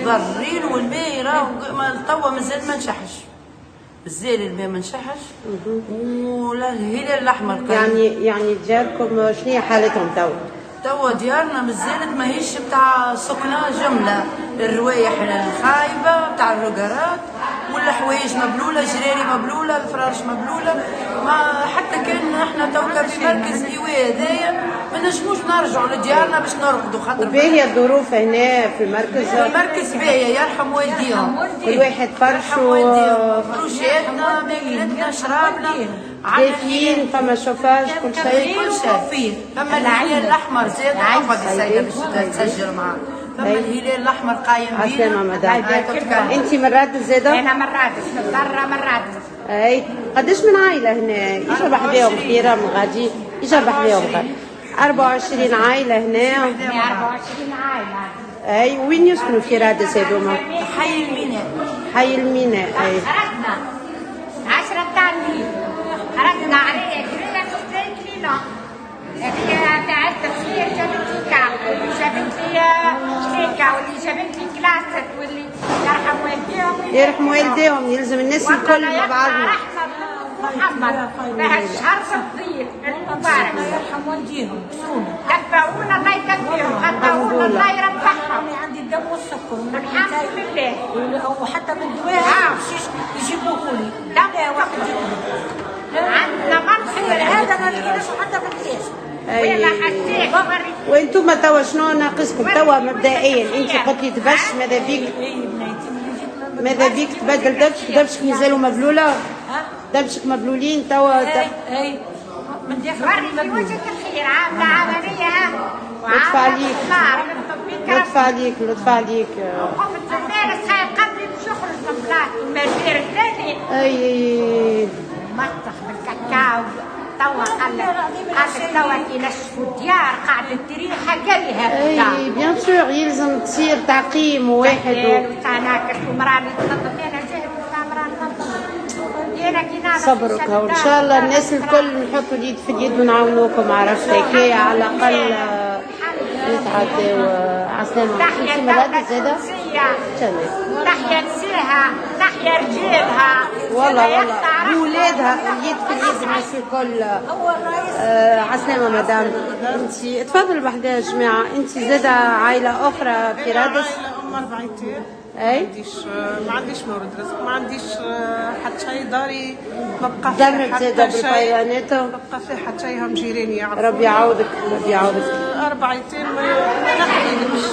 ضارين والماء راهو توا مازال ما نشحش. مازال الماء ما نشحش. ولا الهلال الاحمر يعني دياركم شنو هي حالتهم توا ديارنا مازالت ماهيش بتاع سكنة جملة. الروايح الخايبة بتاع الرقرات والحوايج مبلولة، جراري مبلولة، الفراش مبلولة. ما حتى كان احنا توكا في مركز ايواء هذايا ما نجموش نرجعوا لديارنا باش نرقدوا. خاطر باهية الظروف هنا في المركز؟ في المركز باهية يرحم والديهم. كل واحد فرشوا فروشاتنا، ماكلتنا، شرابنا دافيين، فما شوفاج، كل شيء. فما الهلال الاحمر زاد عقد السيدة باش تسجل معاه. فما الهلال الاحمر قايم بينا. عسلامة مدام. انت من رادس زاده؟ انا من رادس، من برا من رادس. اي قداش من عائلة هنا؟ يشرب بحذاهم خيرة من غادي، يشرب بحذاهم غادي. 24 عائلة هنا. 24 عائلة. اي وين يسكنوا في رادس هذوما؟ حي الميناء. حي الميناء. اي خرجنا 10 تاع الليل، خرجنا عليه كلنا في كلينا. هذيك تاع التفسير جابت لي كعب، واللي جابت لي شريكة، واللي جابت لي كلاست، واللي يرحم والديهم. يرحم والديهم، يلزم الناس الكل مع بعضنا. محمد بها الشهر الطويل المبارك يرحم والديهم. كفاونا الله يكفيهم، غطاونا الله يربحهم. عندي الدم والسكر الحمد لله. وحتى من الدواء يجيبوه لي دم واحد. عندنا منصور هذا ما لقيناش حتى ما لقيناش. وين حسيت وانتم توا شنو ناقصكم توا مبدئيا؟ انت قلت لي دبش، ماذا بيك تبدل دبشك مازالوا مبلوله؟ دبشك مبلولين توا؟ اي من وري وجهك الخير، عامله عمليه لطف عليك، لطف عليك، لطف عليك. وقفت المارس هاي قبل باش يخرج من بلاصتو المدير الثاني. اي مطخ بالكاكاو. توا قالت توا ينشفوا الديار قاعدة تريحة قالها. اي بيان سور يلزم تصير تعقيم واحد. وتعناكت ومراني تنظف انا جهد ومراني تنظف. صبرك وان شاء الله الناس الكل نحطوا اليد في اليد ونعاونوكم. عرفت هيك على الاقل نتعداو. عسلامة. انت مرات زاده؟ تمام. تحيا نساها، تحيا رجالها، والله بولادها اليد في اليد الناس الكل. عسلامة مدام. انت تفضلوا بحذا يا جماعة. انت زاده عائلة اخرى في رادس؟ ام 4 ايتام. اي ما عنديش مورد رزق، ما عنديش حتى شيء داري ما بقى فيها حتى شيء. ما بقى فيها حتى شيء. هم جيراني يعرفوا. ربي يعوضك، ربي يعوضك. 4 ايتام ما نحكيلكش.